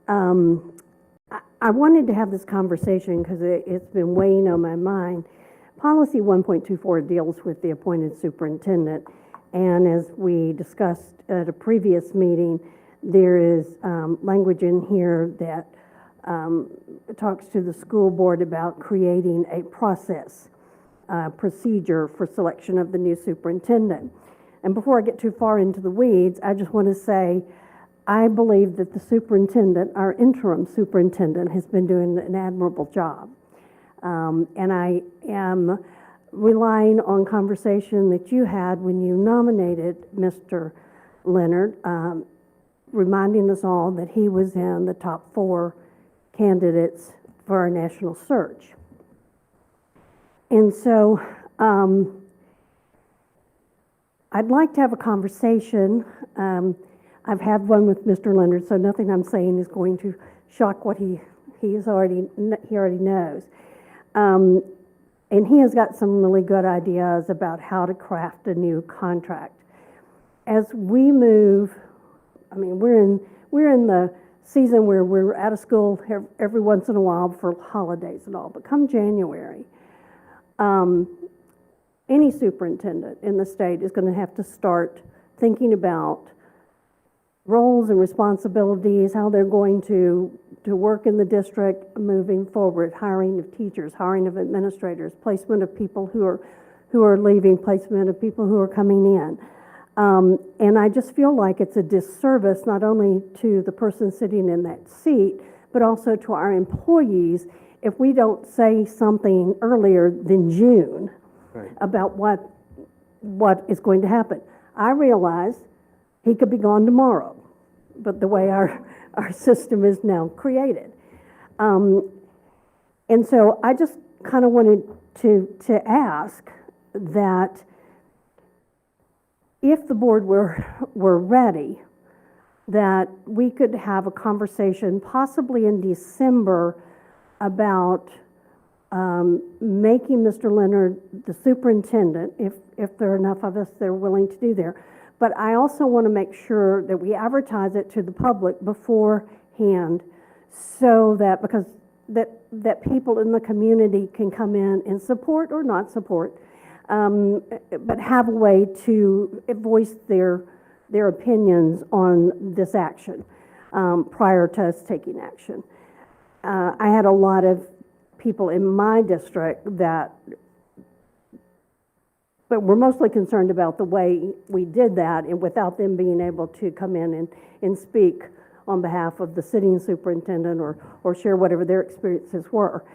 I wanted to have this conversation because it's been weighing on my mind. Policy 1.24 deals with the appointed superintendent, and as we discussed at a previous meeting, there is language in here that talks to the school board about creating a process, procedure for selection of the new superintendent. And before I get too far into the weeds, I just want to say I believe that the superintendent, our interim superintendent, has been doing an admirable job. And I am relying on conversation that you had when you nominated Mr. Leonard, reminding us all that he was in the top 4 candidates for our national search. And so I'd like to have a conversation. I've had one with Mr. Leonard, so nothing I'm saying is going to shock what he already knows. And he has got some really good ideas about how to craft a new contract. As we move, I mean, we're in the season where we're out of school every once in a while for holidays and all, but come January, any superintendent in the state is going to have to start thinking about roles and responsibilities, how they're going to work in the district moving forward, hiring of teachers, hiring of administrators, placement of people who are leaving, placement of people who are coming in. And I just feel like it's a disservice not only to the person sitting in that seat, but also to our employees if we don't say something earlier than June about what is going to happen. I realize he could be gone tomorrow, but the way our system is now created. And so I just kind of wanted to ask that if the board were ready, that we could have a conversation possibly in December about making Mr. Leonard the superintendent, if there are enough of us that are willing to do there. But I also want to make sure that we advertise it to the public beforehand, so that because that people in the community can come in and support or not support, but have a way to voice their opinions on this action prior to us taking action. I had a lot of people in my district but we're mostly concerned about the way we did that, and without them being able to come in and speak on behalf of the sitting superintendent or share whatever their experiences were.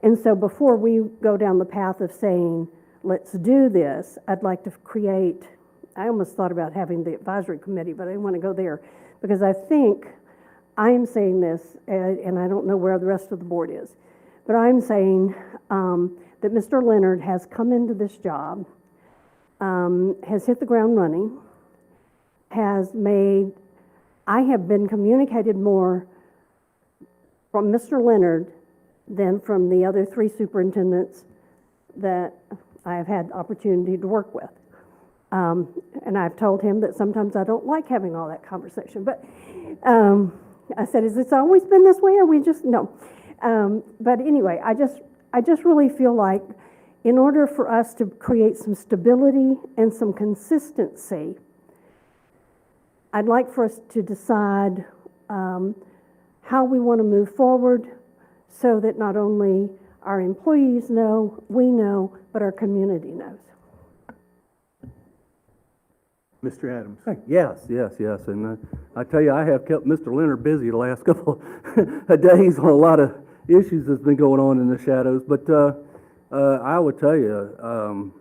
And so before we go down the path of saying, let's do this, I'd like to create, I almost thought about having the advisory committee, but I didn't want to go there, because I think I am saying this, and I don't know where the rest of the board is, but I'm saying that Mr. Leonard has come into this job, has hit the ground running, I have been communicated more from Mr. Leonard than from the other 3 superintendents that I have had the opportunity to work with. And I've told him that sometimes I don't like having all that conversation, but I said, has this always been this way, or we just, no. But anyway, I just really feel like in order for us to create some stability and some consistency, I'd like for us to decide how we want to move forward so that not only our employees know, we know, but our community knows. Mr. Adams. Yes. And I tell you, I have kept Mr. Leonard busy the last couple of days on a lot of issues that's been going on in the shadows. But I would tell you,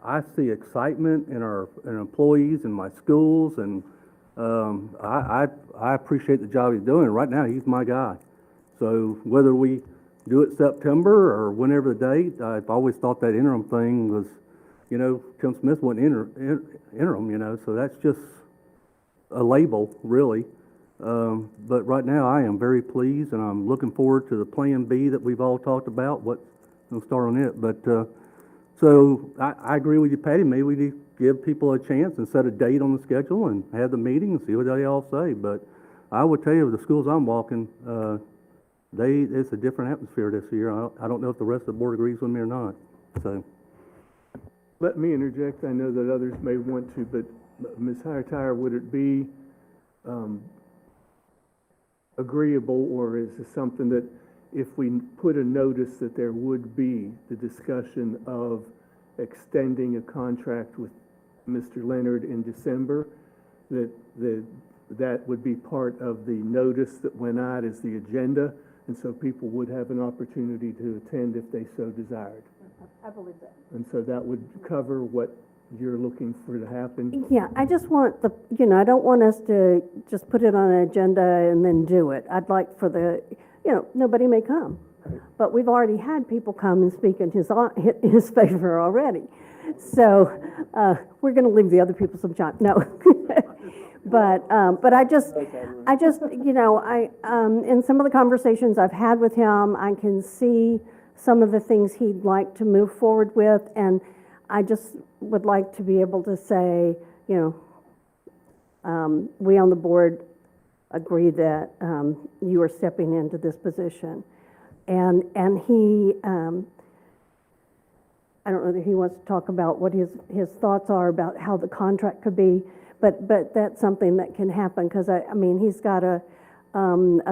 I see excitement in our employees in my schools, and I appreciate the job he's doing. Right now, he's my guy. So whether we do it September or whenever the date, I've always thought that interim thing was, Tim Smith wasn't interim, so that's just a label, really. But right now, I am very pleased, and I'm looking forward to the Plan B that we've all talked about. We'll start on it. But so I agree with you, Patty. Maybe we need to give people a chance and set a date on the schedule and have the meeting and see what they all say. But I would tell you, the schools I'm walking, it's a different atmosphere this year. I don't know if the rest of the board agrees with me or not, so. Let me interject. I know that others may want to, but Ms. Hightower, would it be agreeable, or is this something that if we put a notice that there would be the discussion of extending a contract with Mr. Leonard in December, that would be part of the notice that went out as the agenda, and so people would have an opportunity to attend if they so desired? I believe that. And so that would cover what you're looking for to happen? Yeah, I just want I don't want us to just put it on an agenda and then do it. I'd like for nobody may come. But we've already had people come and speak in his favor already. So, we're gonna leave the other people some time. No. But I just, in some of the conversations I've had with him, I can see some of the things he'd like to move forward with, and I just would like to be able to say, we on the board agree that you are stepping into this position. And he, I don't know that he wants to talk about what his thoughts are about how the contract could be, but that's something that can happen, because he's got a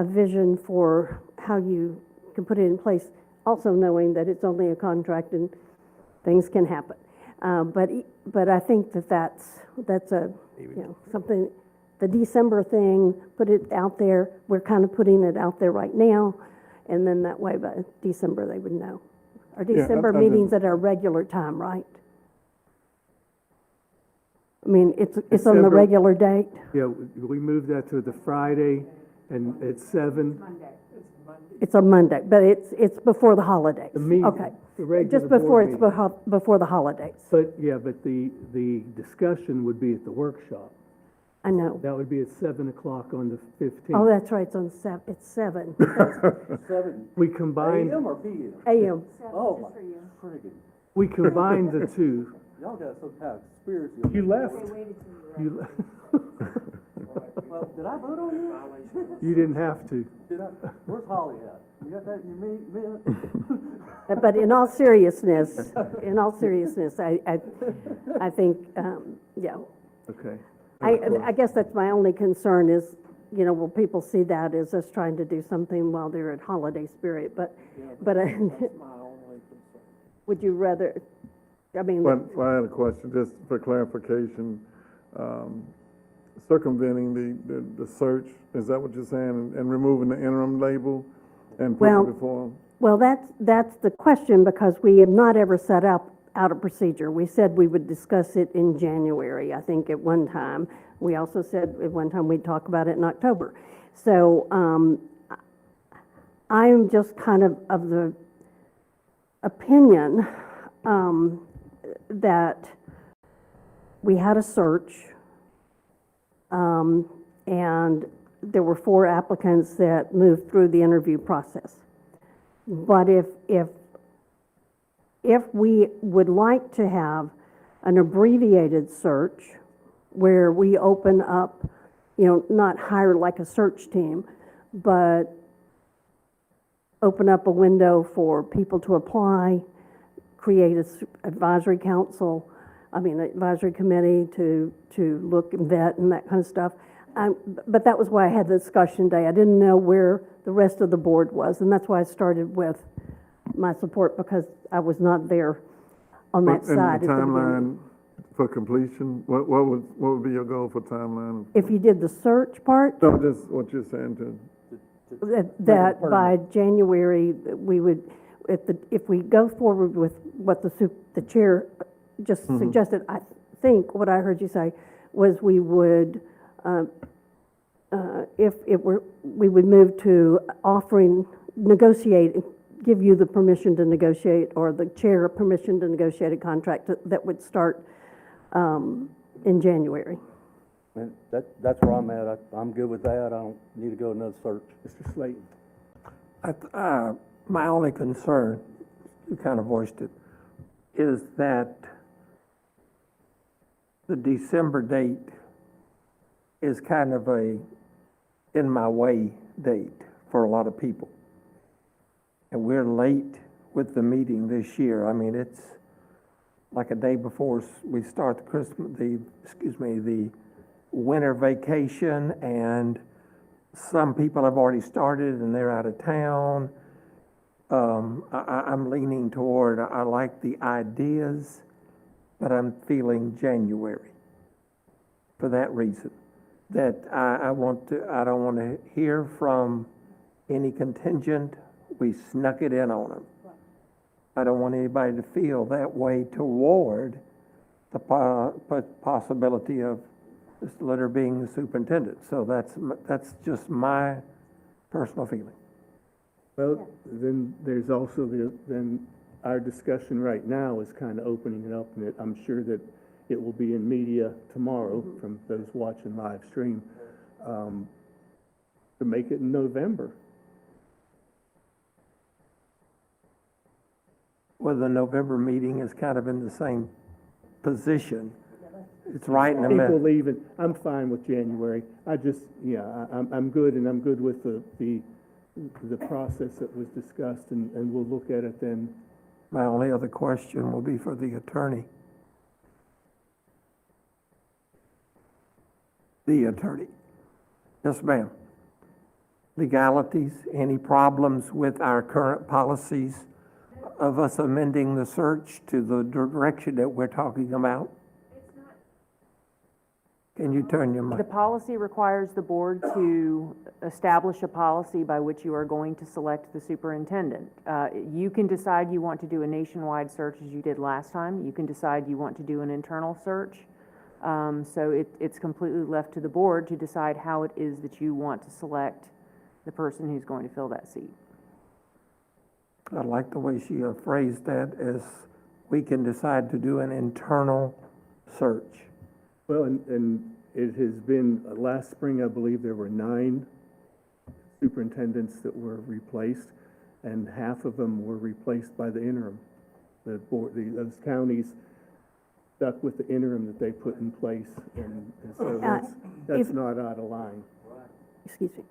vision for how you can put it in place, also knowing that it's only a contract and things can happen. But I think that's a, something, the December thing, put it out there. We're kind of putting it out there right now, and then that way by December they would know. Our December meetings at our regular time, right? It's on the December- regular date. Yeah, we moved that to the Friday, and it's 7. It's a Monday, but it's before the holidays. The meeting, Okay. the regular Just before board it's meeting. before the holidays. But the discussion would be at the workshop. I know. That would be at 7 o'clock on the 15th. Oh, that's right, it's 7 We combined, AM or PM? a.m. Oh, my friggin', we combined the two. y'all got some kind of conspiracy. You left. You le- Well, did I vote on you? You didn't have to. Did I? Where's Holly at? You got that in your minute? But in all seriousness, I think, yeah. Okay. I guess that's my only concern is, will people see that as us trying to do something while they're in holiday spirit? But would you rather, Well, I had a question, just for clarification. Circumventing the search, is that what you're saying? And removing the interim label and putting Well- it before? well, that's the question, because we have not ever set out a procedure. We said we would discuss it in January, I think, at one time. We also said at one time we'd talk about it in October. So I am just kind of the opinion that we had a search, and there were 4 applicants that moved through the interview process. But if we would like to have an abbreviated search where we open up, not hire like a search team, but open up a window for people to apply, create an advisory committee to look and vet and that kind of stuff. But that was why I had the discussion today. I didn't know where the rest of the board was, and that's why I started with my support, because I was not there on that And side. the at the beginning. timeline for completion, what would be your goal for timeline? If you did the search part, No, just what you're saying to, that by January, we would, if we go forward with what the chair just suggested, I think what I heard you say was we would, we would move to give you the permission to negotiate, or the chair permission to negotiate a contract that would start in January. And that's where I'm at. I'm good with that. I don't need to go another search. Mr. Slayton. My only concern, you kind of voiced it, is that the December date is kind of a in my way date for a lot of people. And we're late with the meeting this year. I mean, it's like a day before we start the winter vacation, and some people have already started and they're out of town. I'm leaning toward, I like the ideas, but I'm feeling January for that reason. That I don't want to hear from any contingent. We snuck it in on them. I don't want anybody to feel that way toward the possibility of Mr. Leonard being the superintendent. So that's just my personal feeling. Well, then there's also then our discussion right now is kind of opening it up, and I'm sure that it will be in media tomorrow from those watching live stream, to make it in November. Well, the November meeting is kind of in the same position. It's right in the middle. People leaving, I'm fine with January. I'm good, and I'm good with the process that was discussed, and we'll look at it then. My only other question will be for the attorney. The attorney. Yes, ma'am. Legalities, any problems with our current policies of us amending the search to the direction that we're talking about? Can you turn your mic? The policy requires the board to establish a policy by which you are going to select the superintendent. You can decide you want to do a nationwide search as you did last time. You can decide you want to do an internal search. So it's completely left to the board to decide how it is that you want to select the person who's going to fill that seat. I like the way she phrased that, as we can decide to do an internal search. Well, and it has been, last spring, I believe there were 9 superintendents that were replaced, and half of them were replaced by the interim. The board, those counties stuck with the interim that they put in place, and so that's not out of line. Excuse me.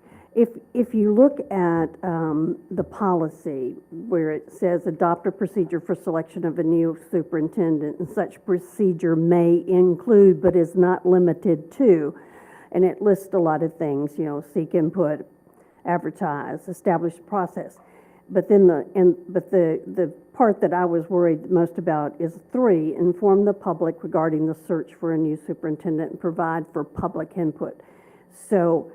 If you look at the policy where it says adopt a procedure for selection of a new superintendent, and such procedure may include but is not limited to, and it lists a lot of things, seek input, advertise, establish process. But then the part that I was worried most about is 3, inform the public regarding the search for a new superintendent and provide for public input. So,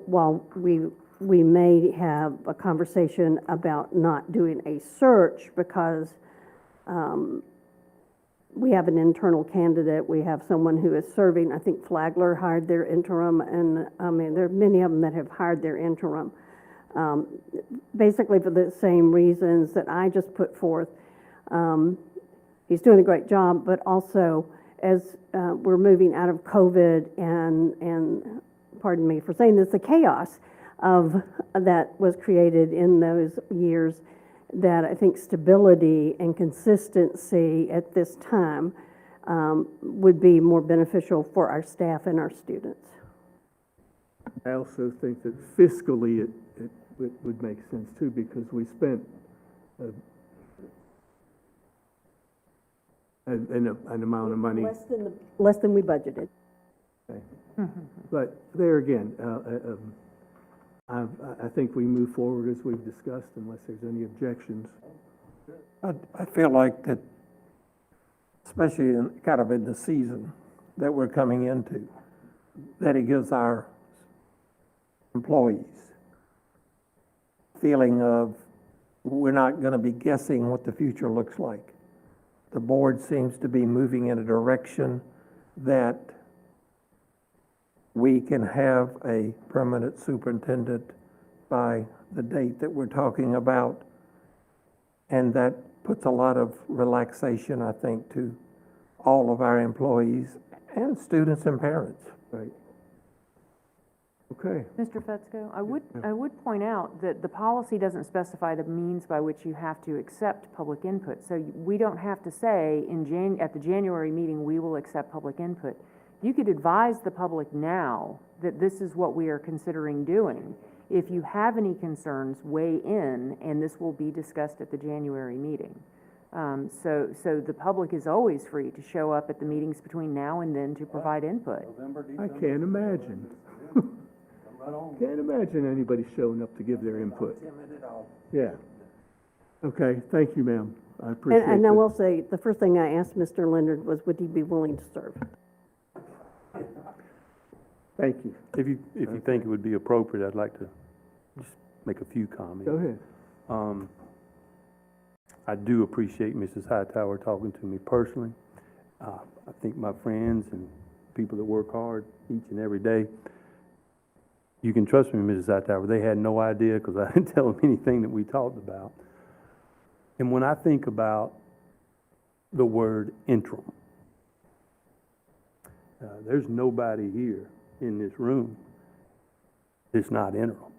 while we may have a conversation about not doing a search because we have an internal candidate, we have someone who is serving. I think Flagler hired their interim, and there are many of them that have hired their interim. Basically for the same reasons that I just put forth. He's doing a great job, but also as we're moving out of COVID and pardon me for saying this, the chaos that was created in those years, that I think stability and consistency at this time would be more beneficial for our staff and our students. I also think that fiscally it would make sense too, because we spent an amount of money. Less than we budgeted. Okay. But there again, I think we move forward as we've discussed, unless there's any objections. I feel like that, especially in the season that we're coming into, that it gives our employees feeling of we're not going to be guessing what the future looks like. The board seems to be moving in a direction that we can have a permanent superintendent by the date that we're talking about. And that puts a lot of relaxation, I think, to all of our employees and students and parents. Right. Okay. Mr. Fetzko, I would point out that the policy doesn't specify the means by which you have to accept public input. So we don't have to say at the January meeting, we will accept public input. You could advise the public now that this is what we are considering doing. If you have any concerns, weigh in, and this will be discussed at the January meeting. So the public is always free to show up at the meetings between now and then to provide input. I can't imagine. Can't imagine anybody showing up to give their input. Yeah. Okay, thank you, ma'am. I appreciate it. And I will say, the first thing I asked Mr. Leonard was, would he be willing to serve? Thank you. If you think it would be appropriate, I'd like to just make a few comments. Go ahead. I do appreciate Mrs. Hightower talking to me personally. I think my friends and people that work hard each and every day, you can trust me, Mrs. Hightower, they had no idea because I didn't tell them anything that we talked about. And when I think about the word interim, there's nobody here in this room that's not interim.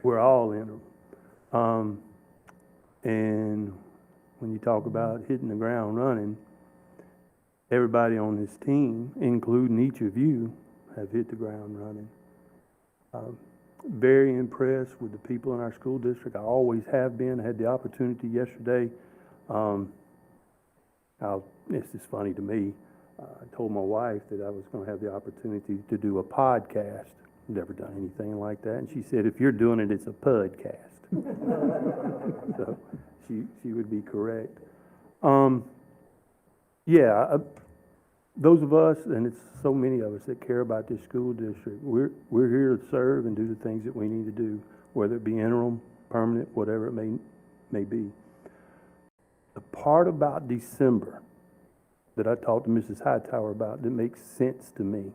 We're all interim. And when you talk about hitting the ground running, everybody on this team, including each of you, have hit the ground running. Very impressed with the people in our school district. I always have been. I had the opportunity yesterday. This is funny to me. I told my wife that I was going to have the opportunity to do a podcast. Never done anything like that. And she said, if you're doing it, it's a podcast. So she would be correct. Those of us, and it's so many of us that care about this school district, we're here to serve and do the things that we need to do, whether it be interim, permanent, whatever it may be. The part about December that I talked to Mrs. Hightower about that makes sense to me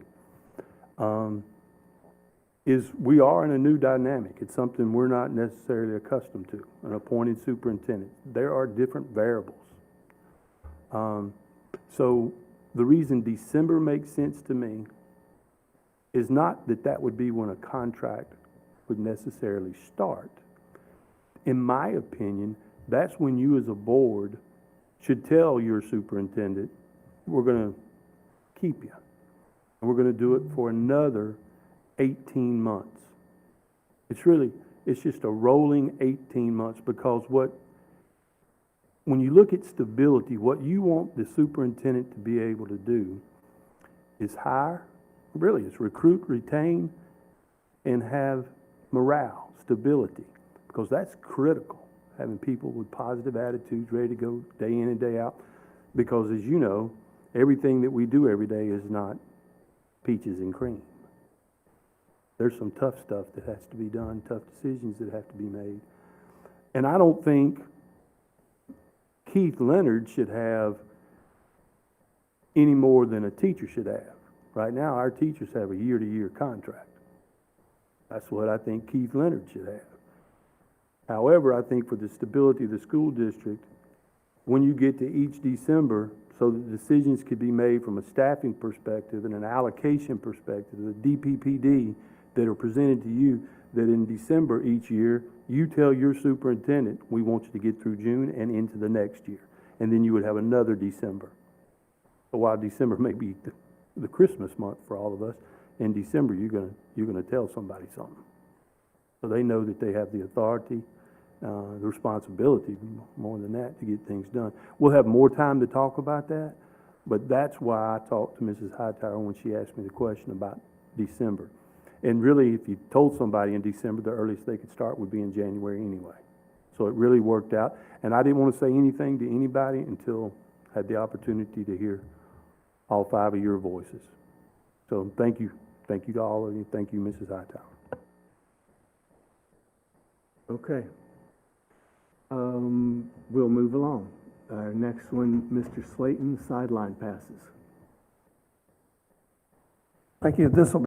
is we are in a new dynamic. It's something we're not necessarily accustomed to, an appointed superintendent. There are different variables. So the reason December makes sense to me is not that that would be when a contract would necessarily start. In my opinion, that's when you as a board should tell your superintendent, we're going to keep you. And we're going to do it for another 18 months. It's just a rolling 18 months because when you look at stability, what you want the superintendent to be able to do is hire, really it's recruit, retain, and have morale, stability, because that's critical, having people with positive attitudes ready to go day in and day out, because as you know, everything that we do every day is not peaches and cream. There's some tough stuff that has to be done, tough decisions that have to be made. And I don't think Keith Leonard should have any more than a teacher should have. Right now, our teachers have a year-to-year contract. That's what I think Keith Leonard should have. However, I think for the stability of the school district, when you get to each December, so that decisions could be made from a staffing perspective and an allocation perspective, the DPPD that are presented to you, that in December each year, you tell your superintendent, we want you to get through June and into the next year. And then you would have another December. So while December may be the Christmas month for all of us, in December, you're gonna tell somebody something. So they know that they have the authority, the responsibility, more than that, to get things done. We'll have more time to talk about that, but that's why I talked to Mrs. Hightower when she asked me the question about December. And really, if you told somebody in December, the earliest they could start would be in January anyway. So it really worked out. And I didn't want to say anything to anybody until I had the opportunity to hear all 5 of your voices. So thank you. Thank you to all of you. Thank you, Mrs. Hightower. Okay. We'll move along. Our next one, Mr. Slayton, sideline passes. Thank you. This will